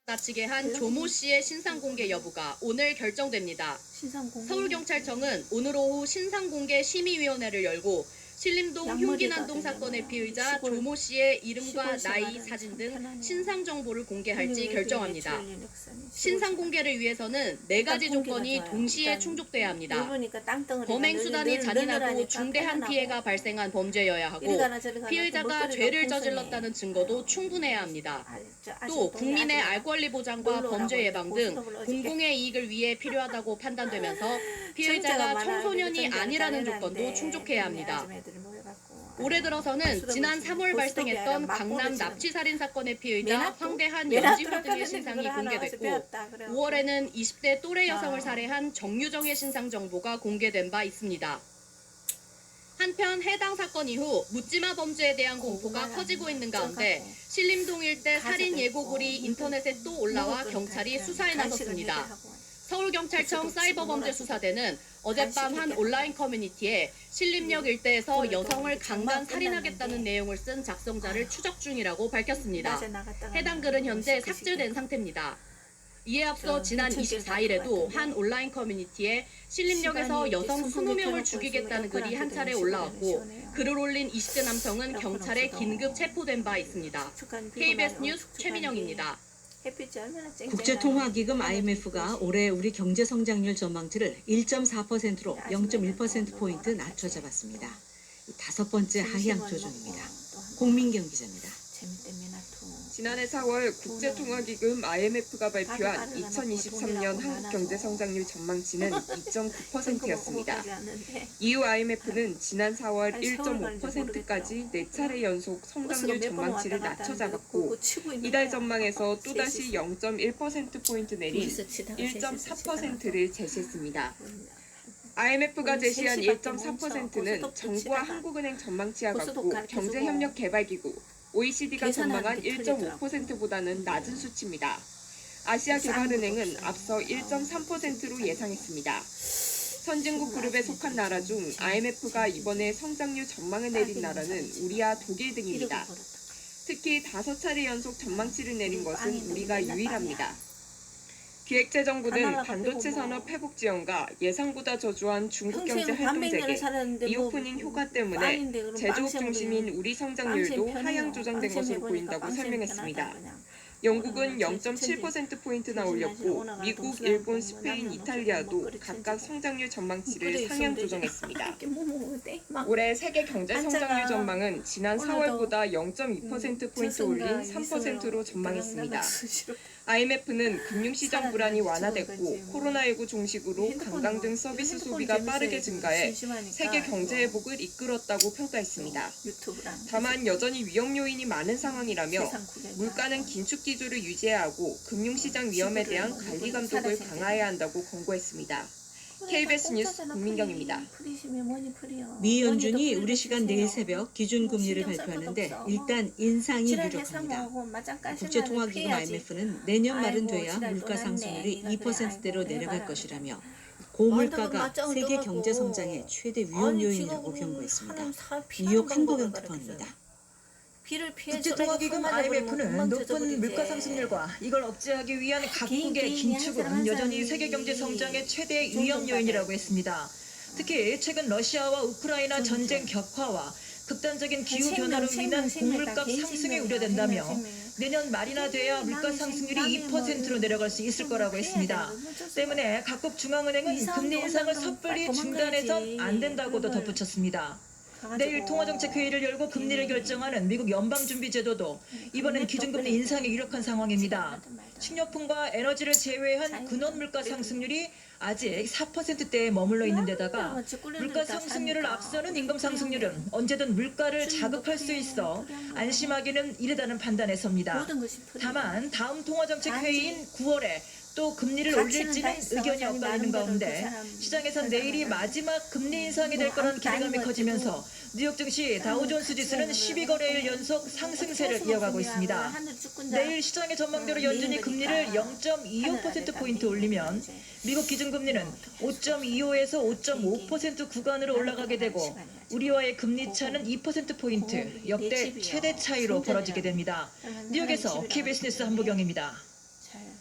마치게 한 조모 씨의 신상 공개 여부가 오늘 결정됩니다. 서울경찰청은 오늘 오후 신상공개 심의위원회를 열고 신림동 흉기난동 사건의 피의자 조모 씨의 이름과 나이, 사진 등 신상 정보를 공개할지 결정합니다. 신상 공개를 위해서는 4가지 조건이 동시에 충족돼야 합니다. 범행 수단이 잔인하고 중대한 피해가 발생한 범죄여야 하고 피의자가 죄를 저질렀다는 증거도 충분해야 합니다. 또 국민의 알 권리 보장과 범죄 예방 등 공공의 이익을 위해 필요하다고 판단되면서 피의자가 청소년이 아니라는 조건도 충족해야 합니다. 올해 들어서는 지난 3월 발생했던 강남 납치살인 사건의 피의자 황대한 연지호 등의 신상이 공개됐고 5월에는 20대 또래 여성을 살해한 정유정의 신상 정보가 공개된 바 있습니다. 한편 해당 사건 이후 묻지마 범죄에 대한 공포가 커지고 있는 가운데 신림동 일대 살인 예고글이 인터넷에 또 올라와 경찰이 수사에 나섰습니다. 서울경찰청 사이버범죄수사대는 어젯밤 한 온라인 커뮤니티에 신림역 일대에서 여성을 강간 살인하겠다는 내용을 쓴 작성자를 추적 중이라고 밝혔습니다. 해당 글은 현재 삭제된 상태입니다. 이에 앞서 지난 24일에도 한 온라인 커뮤니티에 신림역에서 여성 20명을 죽이겠다는 글이 한 차례 올라왔고 글을 올린 20대 남성은 경찰에 긴급 체포된 바 있습니다. KBS 뉴스 최민영입니다. 국제통화기금 IMF가 올해 우리 경제 성장률 전망치를 1.4%로 0.1%포인트 낮춰 잡았습니다. 5번째 하향 조정입니다. 공민경 기자입니다. 지난해 4월 국제통화기금 IMF가 발표한 2023년 한국 경제 성장률 전망치는 2.9%였습니다. 이후 IMF는 지난 4월 1.5%까지 4차례 연속 성장률 전망치를 낮춰 잡았고 이달 전망에서 또다시 0.1%포인트 내린 1.4%를 제시했습니다. IMF가 제시한 1.4%는 정부와 한국은행 전망치와 같고 경제협력개발기구 OECD가 전망한 1.5%보다는 낮은 수치입니다. 아시아개발은행은 앞서 1.3%로 예상했습니다. 선진국 그룹에 속한 나라 중 IMF가 이번에 성장률 전망을 내린 나라는 우리와 독일 등입니다. 특히 5차례 연속 전망치를 내린 것은 우리가 유일합니다. 기획재정부는 반도체 산업 회복 지원과 예상보다 저조한 중국 경제 활동 재개, 리오프닝 효과 때문에 제조업 중심인 우리 성장률도 하향 조정된 것으로 보인다고 설명했습니다. 영국은 0.7%포인트나 올렸고 미국, 일본, 스페인, 이탈리아도 각각 성장률 전망치를 상향 조정했습니다. 올해 세계 경제 성장률 전망은 지난 4월보다 0.2%포인트 올린 3%로 전망했습니다. IMF는 금융시장 불안이 완화됐고 코로나19 종식으로 관광 등 서비스 소비가 빠르게 증가해 세계 경제 회복을 이끌었다고 평가했습니다. 다만 여전히 위험 요인이 많은 상황이라며 물가는 긴축 기조를 유지해야 하고 금융시장 위험에 대한 관리 감독을 강화해야 한다고 권고했습니다. KBS 뉴스 공민경입니다. 미 연준이 우리 시간 내일 새벽 기준금리를 발표하는데 일단 인상이 유력합니다. 국제통화기금 IMF는 내년 말은 돼야 물가 상승률이 2%대로 내려갈 것이라며 고물가가 세계 경제 성장의 최대 위험 요인이라고 경고했습니다. 뉴욕 한국영 특파원입니다. 국제통화기금 IMF는 높은 물가 상승률과 이걸 억제하기 위한 각국의 긴축은 여전히 세계 경제 성장의 최대 위험 요인이라고 했습니다. 특히 최근 러시아와 우크라이나 전쟁 격화와 극단적인 기후 변화로 인한 곡물값 상승이 우려된다며 내년 말이나 돼야 물가 상승률이 2%로 내려갈 수 있을 거라고 했습니다. 때문에 각국 중앙은행은 금리 인상을 섣불리 중단해선 안 된다고도 덧붙였습니다. 내일 통화정책회의를 열고 금리를 결정하는 미국 연방준비제도도 이번엔 기준금리 인상에 유력한 상황입니다. 식료품과 에너지를 제외한 근원물가 상승률이 아직 4%대에 머물러 있는 데다가 물가 상승률을 앞서는 임금 상승률은 언제든 물가를 자극할 수 있어 안심하기는 이르다는 판단에 섭니다. 다만 다음 통화정책회의인 9월에 또 금리를 올릴지는 의견이 엇갈리는 가운데 시장에선 내일이 마지막 금리 인상이 될 거라는 기대감이 커지면서 뉴욕 증시 다우존스 지수는 12거래일 연속 상승세를 이어가고 있습니다. 내일 시장의 전망대로 연준이 금리를 0.25%포인트 올리면 미국 기준금리는 5.25에서 5.5% 구간으로 올라가게 되고 우리와의 금리 차는 2%포인트, 역대 최대 차이로 벌어지게 됩니다. 뉴욕에서 KBS 뉴스 한보경입니다. 잘